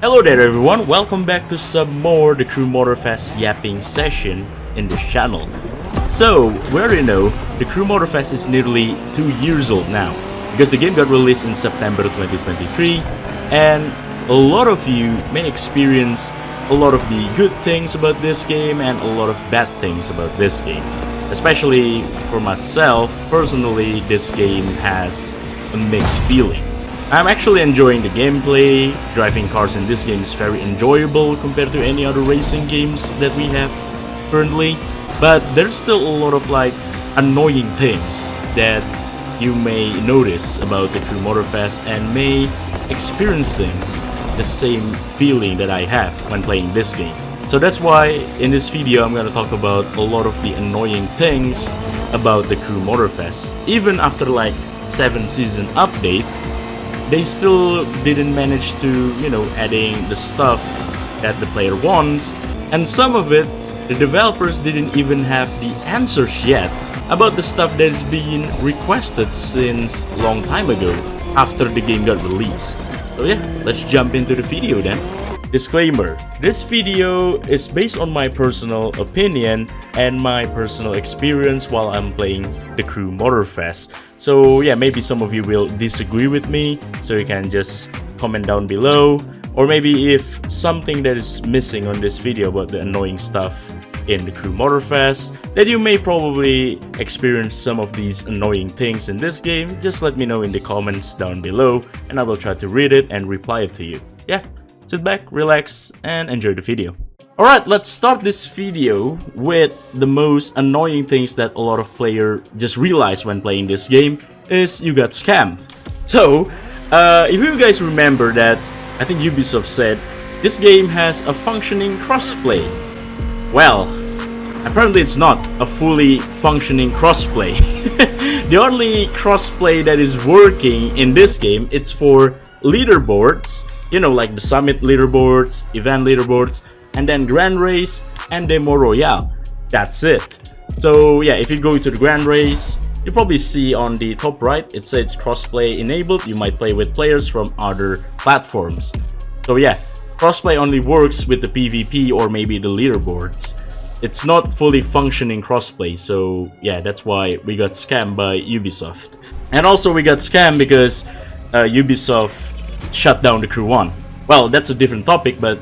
Hello there everyone, welcome back to some more the Crew Motorfest yapping session in this channel. So, we already know the Crew Motorfest is nearly 2 years old now, because the game got released in September 2023, and a lot of you may experience a lot of the good things about this game and a lot of bad things about this game. Especially for myself, personally, this game has a mixed feeling. I'm actually enjoying the gameplay. Driving cars in this game is very enjoyable compared to any other racing games that we have currently. But there's still a lot of annoying things that you may notice about the Crew Motorfest and may experiencing the same feeling that I have when playing this game. So that's why in this video I'm gonna talk about a lot of the annoying things about the Crew Motorfest. Even after 7 season update, they still didn't manage to, adding the stuff that the player wants, and some of it, the developers didn't even have the answers yet about the stuff that is being requested since long time ago, after the game got released. So yeah, let's jump into the video then. Disclaimer, this video is based on my personal opinion and my personal experience while I'm playing the Crew Motorfest. So yeah, maybe some of you will disagree with me, so you can just comment down below. Or maybe if something that is missing on this video about the annoying stuff in the Crew Motorfest, that you may probably experience some of these annoying things in this game, just let me know in the comments down below and I will try to read it and reply it to you. Yeah. Sit back, relax, and enjoy the video. Alright, let's start this video with the most annoying things that a lot of players just realize when playing this game is you got scammed. So, if you guys remember that, I think Ubisoft said, this game has a functioning crossplay. Well, apparently it's not a fully functioning crossplay. The only crossplay that is working in this game, it's for leaderboards. Like the summit leaderboards, event leaderboards, and then Gran Race and Demo Royale. That's it. So yeah, if you go to the Gran Race, you probably see on the top right, it says crossplay enabled. You might play with players from other platforms. So yeah, crossplay only works with the PvP or maybe the leaderboards. It's not fully functioning crossplay, so yeah, that's why we got scammed by Ubisoft. And also we got scammed because Ubisoft shut down the Crew 1. Well, that's a different topic, but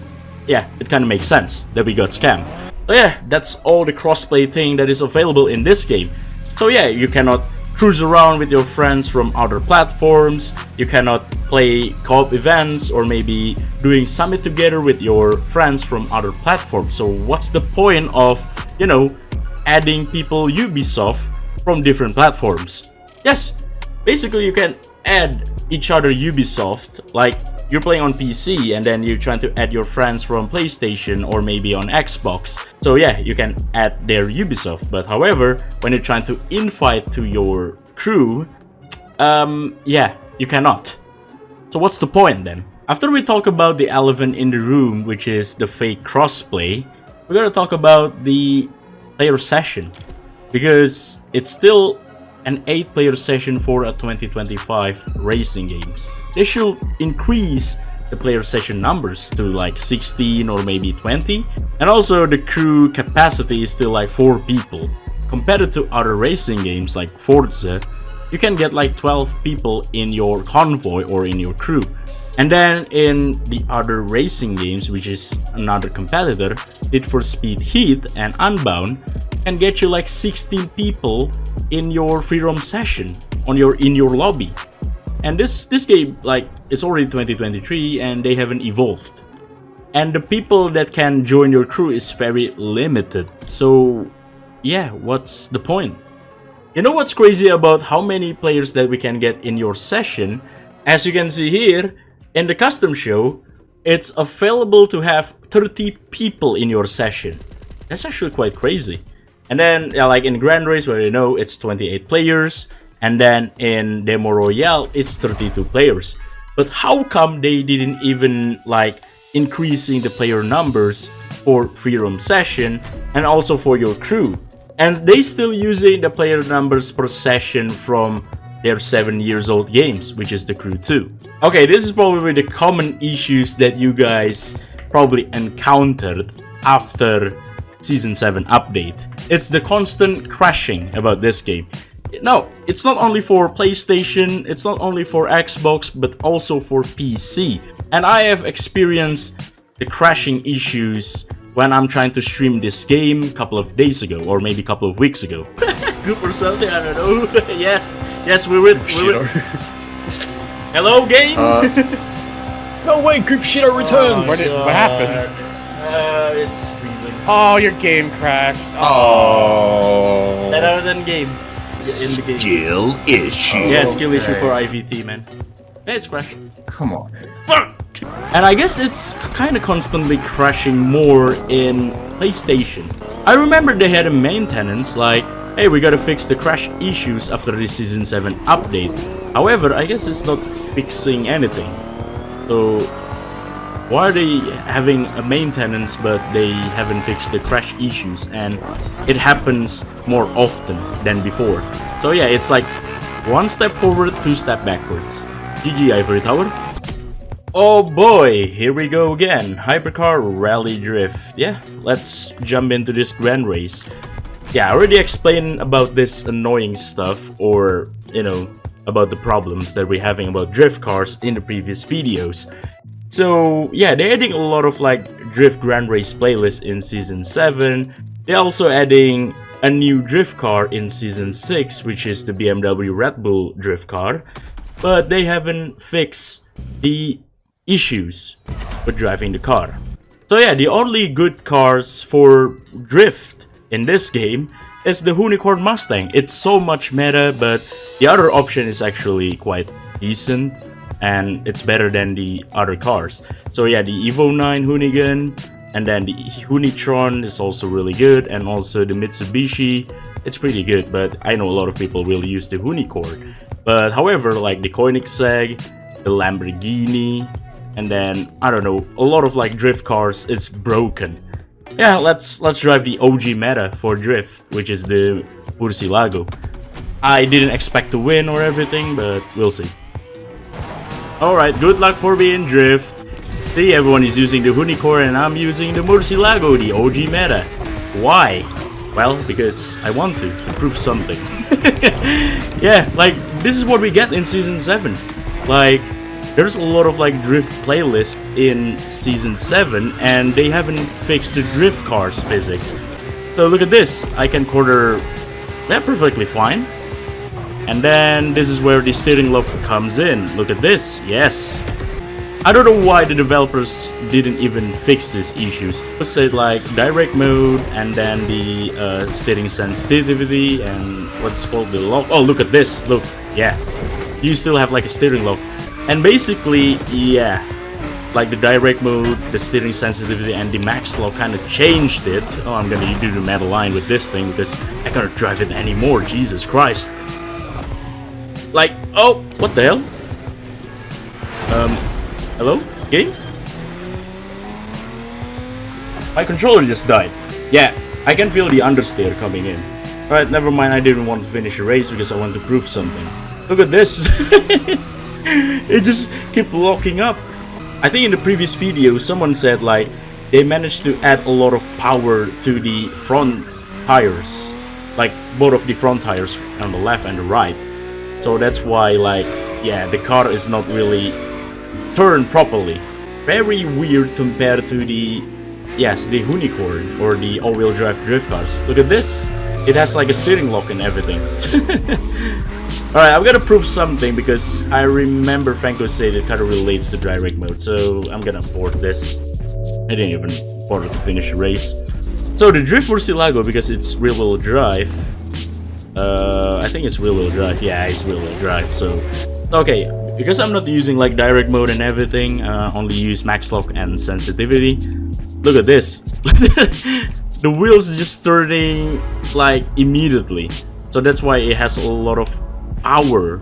yeah, it kind of makes sense that we got scammed. So yeah, that's all the crossplay thing that is available in this game. So yeah, you cannot cruise around with your friends from other platforms, you cannot play co-op events or maybe doing summit together with your friends from other platforms. So what's the point of, adding people Ubisoft from different platforms? Yes, basically you can add each other Ubisoft, like you're playing on PC and then you're trying to add your friends from PlayStation or maybe on Xbox. So yeah, you can add their Ubisoft, but however, when you're trying to invite to your crew, yeah, you cannot. So what's the point then? After we talk about the elephant in the room, which is the fake crossplay, we're gonna talk about the player session, because it's still an 8-player session for a 2025 racing games. They should increase the player session numbers to 16 or maybe 20. And also the crew capacity is still 4 people. Compared to other racing games like Forza, you can get 12 people in your convoy or in your crew. And then in the other racing games, which is another competitor, Need for Speed Heat and Unbound, can get you 16 people in your free roam session in your lobby. And this game, it's already 2023 and they haven't evolved. And the people that can join your crew is very limited. So yeah, what's the point? You know what's crazy about how many players that we can get in your session? As you can see here in the custom show, it's available to have 30 people in your session. That's actually quite crazy. And then, like in Grand Race, where it's 28 players, and then in Demo Royale, it's 32 players. But how come they didn't even increasing the player numbers for free roam session and also for your crew? And they still using the player numbers per session from their 7 years old games, which is the Crew 2. Okay, this is probably the common issues that you guys probably encountered after Season 7 update. It's the constant crashing about this game. No, it's not only for PlayStation, it's not only for Xbox, but also for PC. And I have experienced the crashing issues when I'm trying to stream this game a couple of days ago, or maybe a couple of weeks ago. Group or something, I don't know. yes, we will. Hello, game? No way, Group Shitter returns! What happened? It's freezing. Oh, your game crashed. Oh. Better than game. In the game. Skill issue. Yeah, skill issue for IVT, man. Hey, it's crashing. Come on. Fuck! And I guess it's kind of constantly crashing more in PlayStation. I remember they had a maintenance like, hey, we gotta fix the crash issues after the Season 7 update. However, I guess it's not fixing anything. So, why are they having a maintenance but they haven't fixed the crash issues, and it happens more often than before? So yeah, it's like 1 step forward, 2 steps backwards. GG Ivory Tower. Oh boy, here we go again. Hypercar Rally Drift. Yeah, let's jump into this Gran race. Yeah, I already explained about this annoying stuff, or, you know, about the problems that we're having about drift cars in the previous videos. So yeah, they're adding a lot of like Drift Gran Race playlists in Season 7. They're also adding a new drift car in Season 6, which is the BMW Red Bull drift car. But they haven't fixed the issues with driving the car. So yeah, the only good cars for drift in this game is the Unicorn Mustang. It's so much meta, but the other option is actually quite decent, and it's better than the other cars. So yeah, the Evo 9 Hoonigan, and then the Unitron is also really good, and also the Mitsubishi, it's pretty good, but I know a lot of people will use the Unicorn. But however, like the Koenigsegg, the Lamborghini, and then I don't know, a lot of like drift cars is broken. Yeah, let's drive the OG meta for drift, which is the Murcielago. I didn't expect to win or everything, but we'll see. Alright, good luck for me in drift. See, everyone is using the Unicorn and I'm using the Murcielago, the OG meta. Why? Well, because I want to prove something. Yeah, like, this is what we get in Season 7. Like, there's a lot of like drift playlist in Season 7 and they haven't fixed the drift cars physics. So look at this, I can corner that perfectly fine. And then this is where the steering lock comes in. Look at this, yes. I don't know why the developers didn't even fix these issues. It said like direct mode and then the steering sensitivity and what's called the lock. Oh, look at this, look, yeah. You still have like a steering lock. And basically, yeah, like the direct mode, the steering sensitivity, and the max lock kind of changed it. Oh, I'm gonna do the metal line with this thing because I can't drive it anymore, Jesus Christ. Like, oh, what the hell? Hello? Game? My controller just died. Yeah, I can feel the understeer coming in. Alright, never mind, I didn't want to finish the race because I want to prove something. Look at this! It just kept locking up. I think in the previous video someone said like they managed to add a lot of power to the front tires, like both of the front tires on the left and the right. So that's why, like, yeah, the car is not really turned properly. Very weird compared to the, yes, the Unicorn or the all-wheel drive drift cars. Look at this. It has like a steering lock and everything. Alright, I'm gonna prove something because I remember Franco said it kind of relates to direct mode, so I'm gonna port this. I didn't even bother to finish the race. So the Drift Murcielago, because it's rear-wheel drive. I think it's rear-wheel drive. Yeah, it's rear-wheel drive. So okay, because I'm not using like direct mode and everything, only use max lock and sensitivity. Look at this. The wheels is just turning like immediately. So that's why it has a lot of power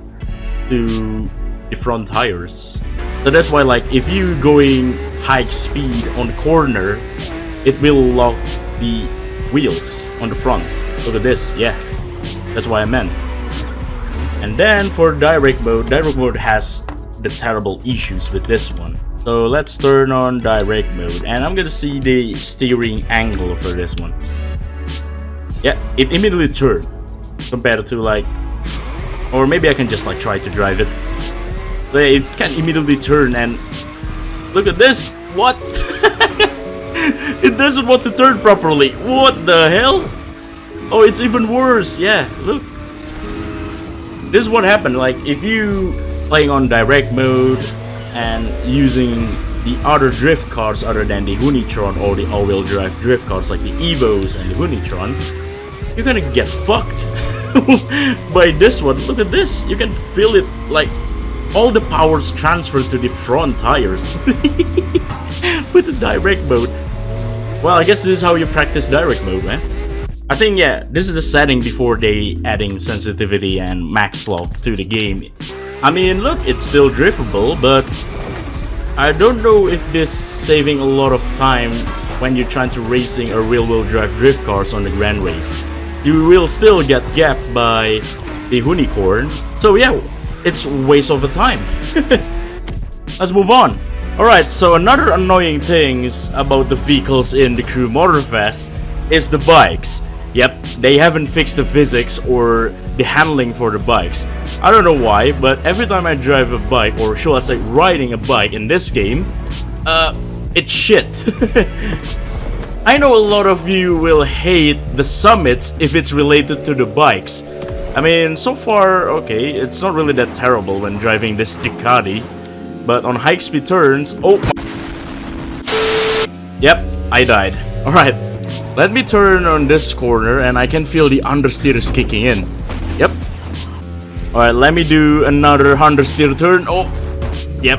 to the front tires. So that's why, like, if you going high speed on the corner, it will lock the wheels on the front. Look at this, yeah. That's what I meant. And then for direct mode has the terrible issues with this one. So let's turn on direct mode, and I'm gonna see the steering angle for this one. Yeah, it immediately turned compared to like, or maybe I can just like try to drive it. So it can immediately turn, and look at this. What? It doesn't want to turn properly. What the hell? Oh, it's even worse. Yeah, look. This is what happened. Like if you playing on direct mode and using the other drift cars other than the Hunitron or the all-wheel drive drift cars like the Evos and the Hunitron, you're gonna get fucked by this one. Look at this. You can feel it, like all the power's transferred to the front tires with the direct mode. Well, I guess this is how you practice direct mode, man. I think, yeah, this is the setting before they adding sensitivity and max lock to the game. I mean, look, it's still driftable, but I don't know if this saving a lot of time when you're trying to racing or real-wheel drive drift cars on the Gran race. You will still get gapped by the Unicorn. So yeah, it's a waste of time. Let's move on. Alright, so another annoying things about the vehicles in the Crew Motorfest is the bikes. Yep, they haven't fixed the physics or the handling for the bikes. I don't know why, but every time I drive a bike, or should I say riding a bike in this game, it's shit. I know a lot of you will hate the summits if it's related to the bikes. I mean, so far, okay, it's not really that terrible when driving this Ducati, but on high speed turns, oh, yep, I died. Alright, let me turn on this corner and I can feel the understeer is kicking in. Yep. Alright, let me do another understeer turn. Oh, yep.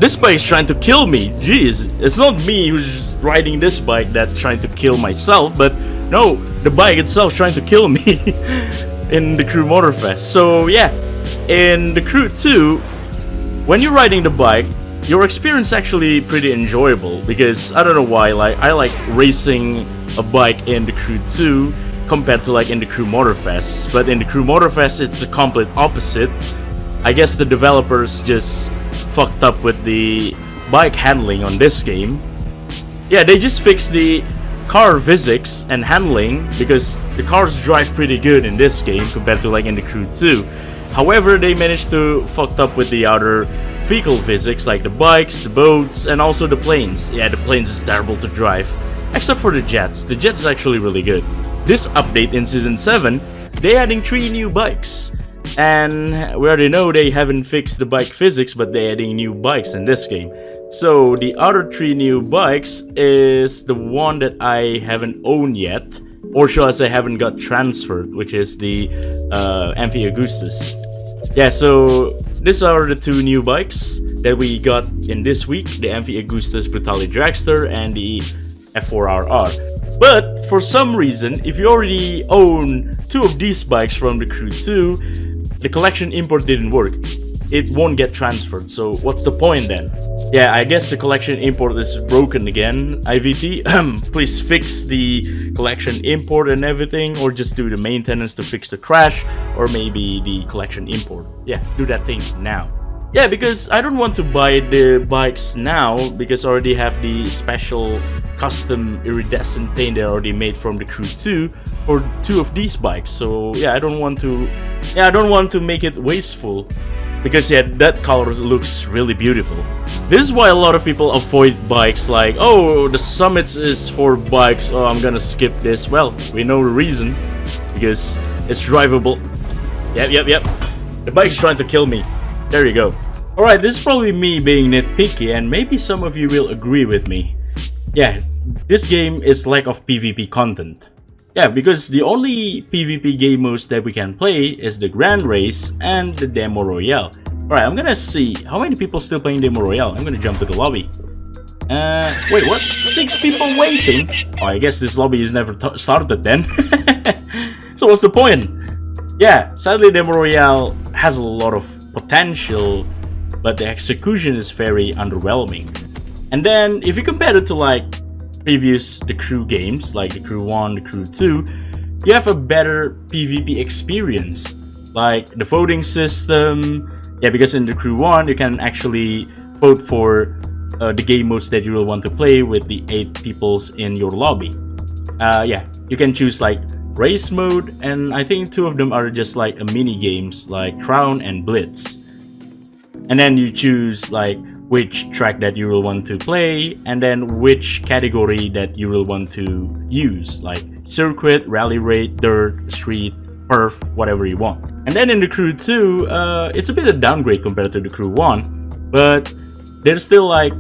This bike's trying to kill me. Jeez, it's not me who's riding this bike that's trying to kill myself, but no, the bike itself trying to kill me in the Crew Motorfest. So yeah, in the Crew 2, when you're riding the bike, your experience is actually pretty enjoyable, because I don't know why, like I like racing a bike in the Crew 2 compared to like in the Crew Motorfest. But in the Crew Motorfest, it's the complete opposite. I guess the developers just fucked up with the bike handling on this game. Yeah, they just fixed the car physics and handling, because the cars drive pretty good in this game compared to like in the Crew 2. However, they managed to fucked up with the other vehicle physics like the bikes, the boats, and also the planes. Yeah, the planes is terrible to drive, except for the jets. The jets is actually really good. This update in Season 7, they're adding 3 new bikes. And we already know they haven't fixed the bike physics, but they're adding new bikes in this game. So the other 3 new bikes is the one that I haven't owned yet, or should I say haven't got transferred, which is the Amphi Augustus. Yeah, so these are the 2 new bikes that we got in this week, the Amphi Augustus Brutale Dragster and the F4RR. But for some reason, if you already own 2 of these bikes from the Crew 2, the collection import didn't work. It won't get transferred, so what's the point then? Yeah, I guess the collection import is broken again. IVT, please fix the collection import and everything, or just do the maintenance to fix the crash, or maybe the collection import. Yeah, do that thing now. Yeah, because I don't want to buy the bikes now, because I already have the special custom iridescent paint that I already made from the Crew 2 for 2 of these bikes. So yeah, I don't want to make it wasteful, because yeah, that color looks really beautiful. This is why a lot of people avoid bikes, like, oh, the summits is for bikes, oh, I'm gonna skip this. Well, we know the reason, because it's drivable. Yep, the bike's trying to kill me. There you go. Alright, this is probably me being nitpicky, and maybe some of you will agree with me. Yeah, this game is lack of PvP content. Yeah, because the only PvP game modes that we can play is the Grand Race and the Demo Royale. Alright, I'm gonna see how many people still playing Demo Royale. I'm gonna jump to the lobby. Wait, what? 6 people waiting? Oh, I guess this lobby is never started then. So what's the point? Yeah, sadly Demo Royale has a lot of potential, but the execution is very underwhelming. And then if you compare it to like previous the Crew games, like the Crew 1, the Crew 2, you have a better PvP experience. like the voting system. Yeah, because in the Crew 1 you can actually vote for the game modes that you will want to play with the 8 peoples in your lobby. Yeah, you can choose like race mode, and I think 2 of them are just like a mini games like Crown and Blitz. And then you choose like which track that you will want to play, and then which category that you will want to use, like circuit, rally raid, dirt, street, perf, whatever you want. And then in the Crew 2, it's a bit of downgrade compared to the Crew 1, but there's still like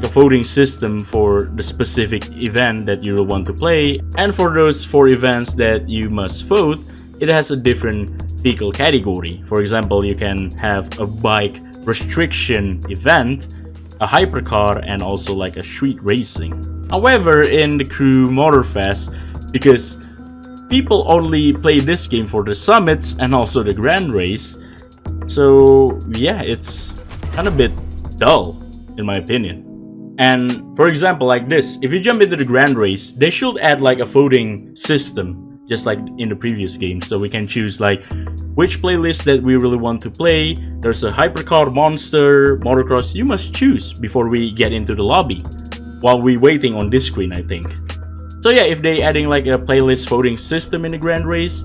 a voting system for the specific event that you will want to play, and for those 4 events that you must vote, it has a different vehicle category. For example, you can have a bike restriction event, a hypercar, and also like a street racing. However, in the Crew Motorfest, because people only play this game for the summits and also the Gran race, so yeah, it's kind of a bit dull in my opinion. And for example, like this, if you jump into the Gran race, they should add like a voting system, just like in the previous game, so we can choose like which playlist that we really want to play. There's a hypercar, monster, motocross. You must choose before we get into the lobby, while we waiting on this screen, I think. So yeah, if they adding like a playlist voting system in the Grand race,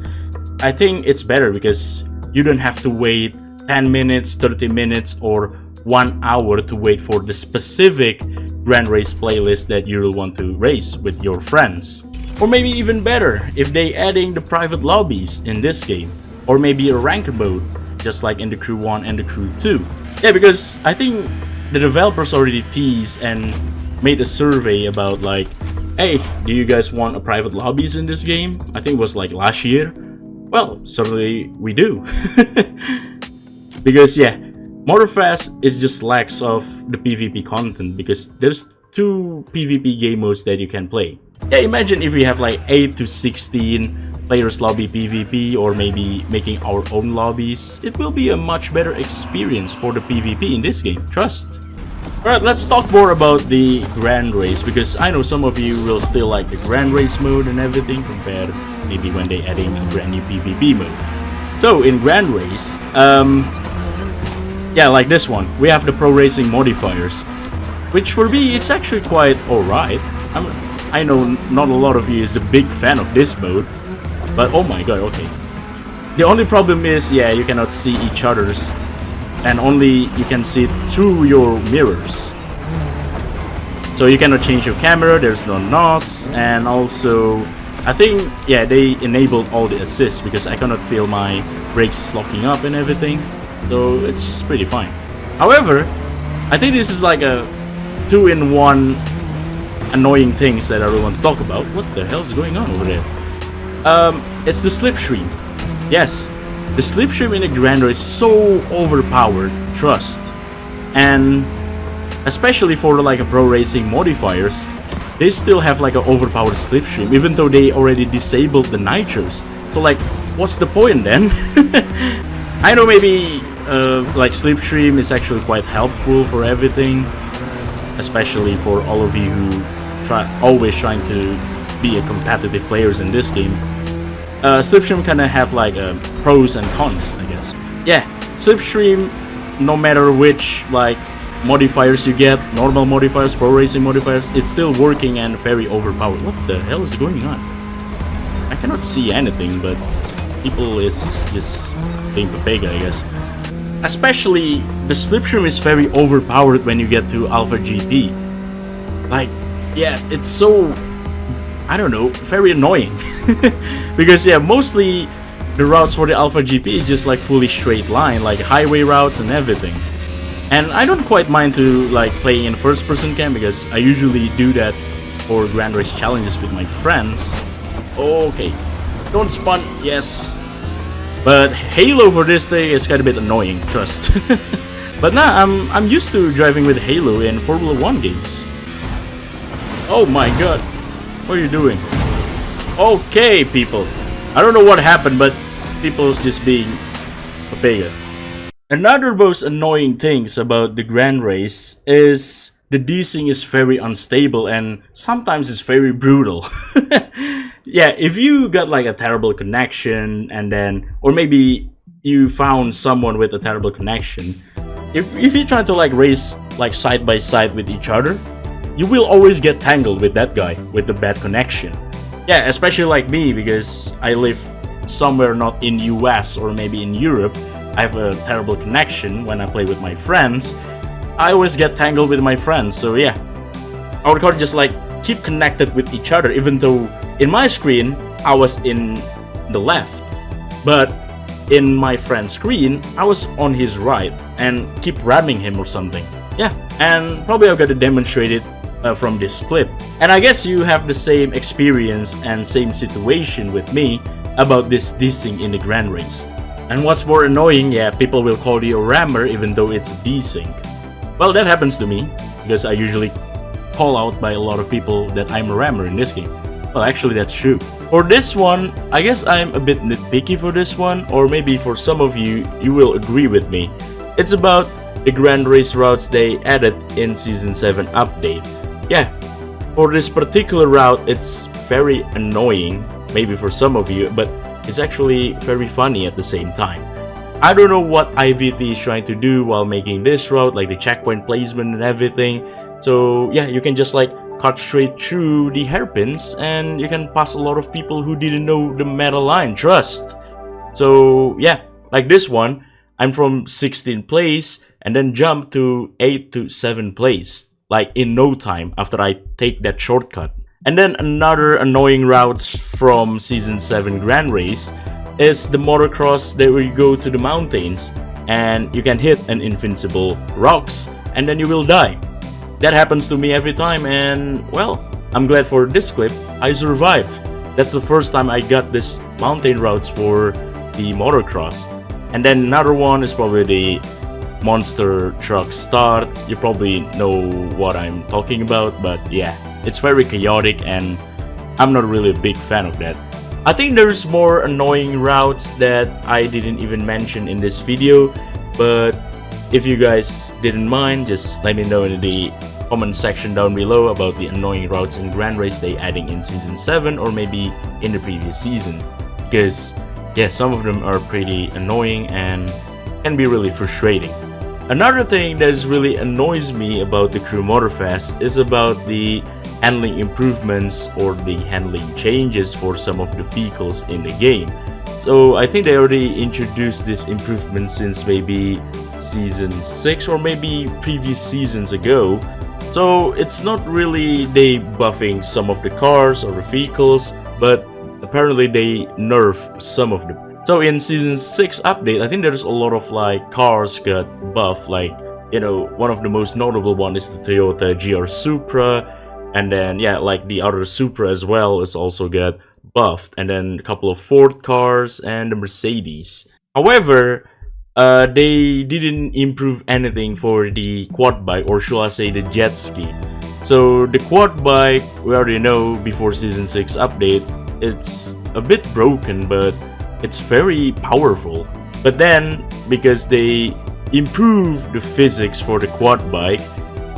I think it's better, because you don't have to wait 10 minutes, 30 minutes, or 1 hour to wait for the specific Grand race playlist that you will want to race with your friends. Or maybe even better, if they adding the private lobbies in this game, or maybe a ranked mode, just like in the Crew 1 and the Crew 2. Yeah, because I think the developers already teased and made a survey about like, hey, do you guys want a private lobbies in this game? I think it was like last year. Well, certainly we do. Because yeah, Motorfest is just lacks of the PvP content, because there's 2 PvP game modes that you can play. Yeah, imagine if we have like 8 to 16 players lobby PvP, or maybe making our own lobbies. It will be a much better experience for the PvP in this game, trust. Alright, let's talk more about the Grand race, because I know some of you will still like the Grand race mode and everything, compared maybe when they adding a brand new PvP mode. So in Grand race, yeah, like this one, we have the pro racing modifiers, which for me is actually quite alright. I know not a lot of you is a big fan of this mode, but oh my god, okay. The only problem is, yeah, you cannot see each other's, and only you can see it through your mirrors. So you cannot change your camera, there's no NOS, and also I think, yeah, they enabled all the assists, because I cannot feel my brakes locking up and everything, so it's pretty fine. However, I think this is like a 2-in-1 annoying things that I really want to talk about. What the hell is going on over there? It's the Slipstream. Yes, the Slipstream in the Gran is so overpowered, trust. And especially for like a pro racing modifiers, they still have like an overpowered Slipstream, even though they already disabled the nitros. So like, what's the point then? I know maybe like Slipstream is actually quite helpful for everything, especially for all of you who always trying to be a competitive players in this game. Slipstream kinda have like pros and cons, I guess. Yeah, Slipstream, no matter which like modifiers you get, normal modifiers, pro racing modifiers, it's still working and very overpowered. What the hell is going on? I cannot see anything, but people is just being big, I guess. Especially the Slipstream is very overpowered when you get to Alpha GP. Like, yeah, it's so, I don't know, very annoying. Because yeah, mostly the routes for the Alpha GP is just like fully straight line, like highway routes and everything. And I don't quite mind to like play in first person cam, because I usually do that for Grand Race challenges with my friends. Okay, don't spun, yes. But Halo for this thing is kind of a bit annoying, trust. But nah, I'm used to driving with Halo in Formula 1 games. Oh my god, what are you doing? Okay, people. I don't know what happened, but people's just being a bigger. Another most annoying things about the Grand Race is the desync is very unstable, and sometimes it's very brutal. Yeah, if you got like a terrible connection, and then, or maybe you found someone with a terrible connection, if you try to like race like side by side with each other, you will always get tangled with that guy with the bad connection. Yeah, especially like me, because I live somewhere not in US or maybe in Europe. I have a terrible connection when I play with my friends. I always get tangled with my friends, so yeah. Our car just like keep connected with each other, even though in my screen I was in the left, but in my friend's screen I was on his right and keep ramming him or something. Yeah, and probably I'm gonna demonstrate it from this clip. And I guess you have the same experience and same situation with me about this desync in the Gran race. And what's more annoying, yeah, people will call you a rammer even though it's desync. Well, that happens to me, because I usually call out by a lot of people that I'm a rammer in this game. Well, actually that's true. For this one, I guess I'm a bit nitpicky for this one, or maybe for some of you, you will agree with me. It's about the Gran race routes they added in Season 7 update. Yeah, for this particular route, it's very annoying, maybe for some of you, but it's actually very funny at the same time. I don't know what IVT is trying to do while making this route, like the checkpoint placement and everything. So yeah, you can just like cut straight through the hairpins and you can pass a lot of people who didn't know the meta line, trust. So yeah, like this one, I'm from 16th place and then jump to 8th to 7th place, like in no time after I take that shortcut. And then another annoying routes from Season 7 Gran Race is the motocross that where you go to the mountains and you can hit an invincible rocks and then you will die. That happens to me every time, and well, I'm glad for this clip I survived. That's the first time I got this mountain routes for the motocross. And then another one is probably the monster truck start. You probably know what I'm talking about, but yeah, it's very chaotic and I'm not really a big fan of that. I think there's more annoying routes that I didn't even mention in this video, but if you guys didn't mind, just let me know in the comment section down below about the annoying routes in Gran Race they adding in Season 7 or maybe in the previous season. Because yeah, some of them are pretty annoying and can be really frustrating. Another thing that really annoys me about the Crew Motorfest is about the handling improvements or the handling changes for some of the vehicles in the game. So I think they already introduced this improvement since maybe Season 6 or maybe previous seasons ago. So it's not really they buffing some of the cars or the vehicles, but apparently they nerf some of them. So in Season 6 update, I think there's a lot of like cars got buffed, like, you know, one of the most notable one is the Toyota GR Supra, and then yeah, like the other Supra as well is also got buffed, and then a couple of Ford cars and the Mercedes. However, they didn't improve anything for the quad bike, or should I say the jet ski. So the quad bike, we already know before Season 6 update, it's a bit broken, but it's very powerful. But then, because they improved the physics for the quad bike,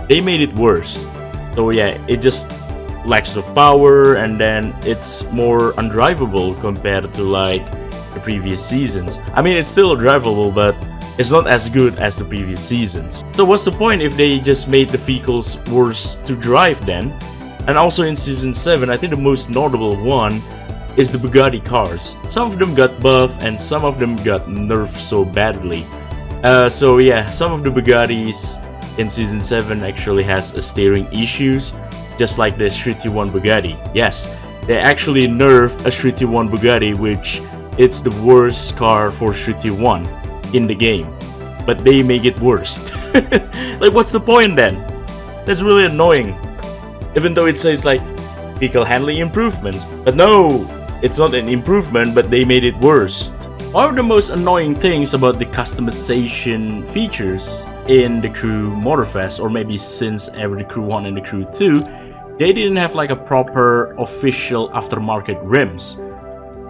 they made it worse. So yeah, it just lacks of power, and then it's more undrivable compared to like the previous seasons. I mean, it's still drivable, but it's not as good as the previous seasons. So what's the point if they just made the vehicles worse to drive then? And also in Season 7, I think the most notable one is the Bugatti cars. Some of them got buffed and some of them got nerfed so badly. So yeah, some of the Bugattis in Season 7 actually has a steering issues, just like the Street 1 Bugatti. Yes, they actually nerfed a Street 1 Bugatti, which it's the worst car for Street 1 in the game, but they make it worse. Like, what's the point then? That's really annoying. Even though it says like vehicle handling improvements, but no, it's not an improvement, but they made it worse. One of the most annoying things about the customization features in the Crew Motorfest, or maybe since ever the Crew 1 and the Crew 2, they didn't have like a proper official aftermarket rims.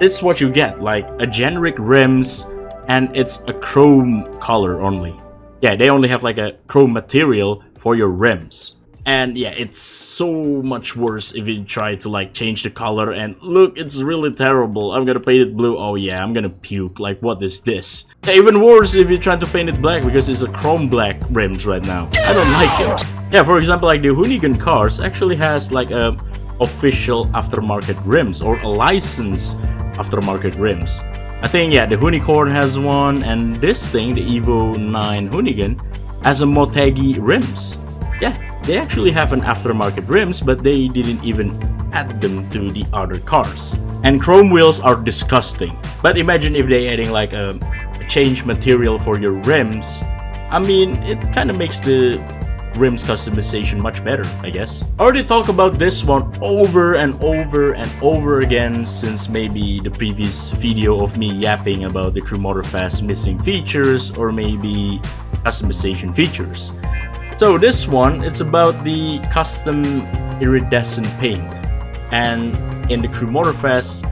It's what you get, like a generic rims, and it's a chrome color only. Yeah, they only have like a chrome material for your rims. And yeah, it's so much worse if you try to like change the color, and look, it's really terrible. I'm gonna paint it blue. Oh yeah, I'm gonna puke. Like, what is this? Even worse if you try to paint it black, because it's a chrome black rims right now. I don't like it. Yeah, for example, like the Hoonigan cars actually has like a official aftermarket rims, or a licensed aftermarket rims. I think, yeah, the Hoonicorn has one, and this thing, the Evo 9 Hoonigan, has a Motegi rims. Yeah, they actually have an aftermarket rims, but they didn't even add them to the other cars. And chrome wheels are disgusting. But imagine if they adding like a change material for your rims. I mean, it kind of makes the rims customization much better, I guess. I already talked about this one over and over and over again since maybe the previous video of me yapping about the Crew Motorfest missing features, or maybe customization features. So this one, it's about the custom iridescent paint, and in the Crew Motorfest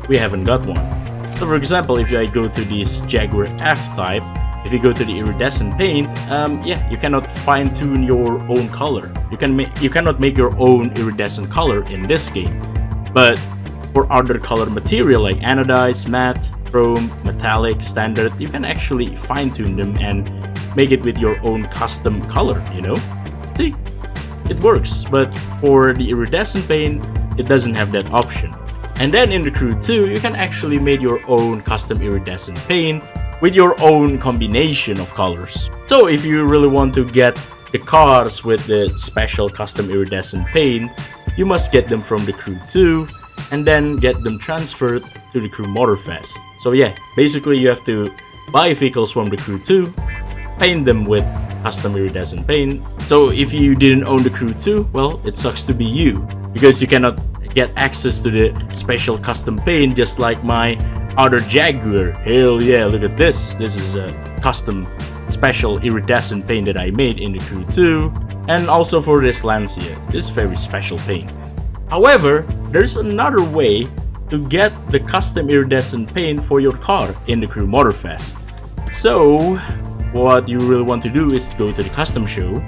we haven't got one. So for example, if I go to this Jaguar F-Type, if you go to the iridescent paint, yeah, you cannot fine-tune your own color. You cannot make your own iridescent color in this game. But for other color material like anodized, matte, chrome, metallic, standard, you can actually fine-tune them and make it with your own custom color, you know? See, it works, but for the iridescent paint, it doesn't have that option. And then in the Crew 2, you can actually make your own custom iridescent paint with your own combination of colors. So if you really want to get the cars with the special custom iridescent paint, you must get them from the Crew 2 and then get them transferred to the Crew Motorfest. So yeah, basically you have to buy vehicles from the Crew 2, paint them with custom iridescent paint. So if you didn't own the Crew 2, well, it sucks to be you, because you cannot get access to the special custom paint just like my other Jaguar. Hell yeah, look at this. This is a custom special iridescent paint that I made in the Crew 2, and also for this Lancia, this very special paint. However, there's another way to get the custom iridescent paint for your car in the Crew Motorfest. So what you really want to do is to go to the custom show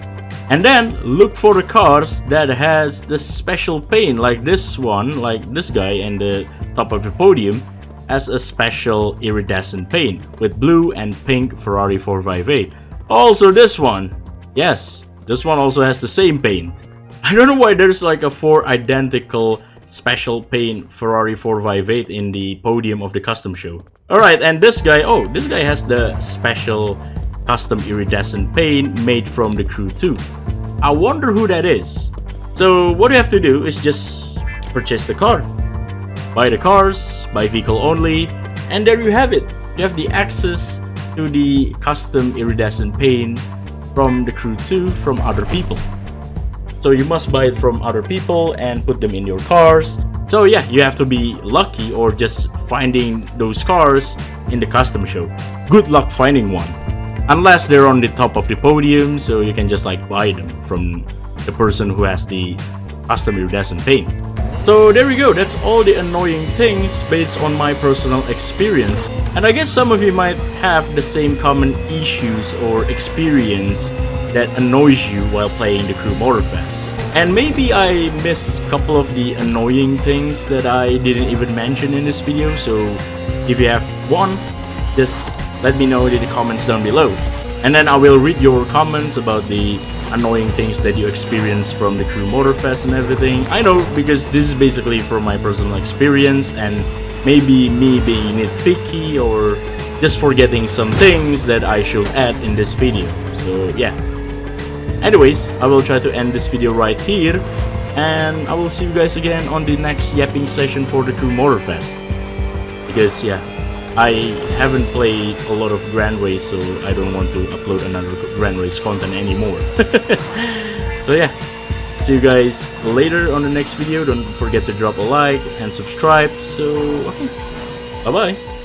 and then look for the cars that has the special paint, like this one, like this guy in the top of the podium has a special iridescent paint with blue and pink Ferrari 458. Also this one, yes, this one also has the same paint. I don't know why there's like a 4 identical special paint Ferrari 458 in the podium of the custom show. Alright, and this guy, oh, this guy has the special custom iridescent paint made from the Crew 2. I wonder who that is. So what you have to do is just purchase the car. Buy the cars, buy vehicle only, and there you have it. You have the access to the custom iridescent paint from the Crew 2 from other people. So you must buy it from other people and put them in your cars. So yeah, you have to be lucky or just finding those cars in the custom show. Good luck finding one. Unless they're on the top of the podium, so you can just like buy them from the person who has the custom iridescent paint. So there we go, that's all the annoying things based on my personal experience. And I guess some of you might have the same common issues or experience that annoys you while playing the Crew Motorfest. And maybe I missed a couple of the annoying things that I didn't even mention in this video, so if you have one, just let me know in the comments down below. And then I will read your comments about the annoying things that you experience from the Crew Motorfest and everything. I know, because this is basically from my personal experience and maybe me being nitpicky or just forgetting some things that I should add in this video. So yeah. Anyways, I will try to end this video right here, and I will see you guys again on the next yapping session for the Crew Motorfest. Because yeah, I haven't played a lot of Gran Race, so I don't want to upload another Gran Race content anymore. So yeah, see you guys later on the next video. Don't forget to drop a like and subscribe. So okay, bye bye.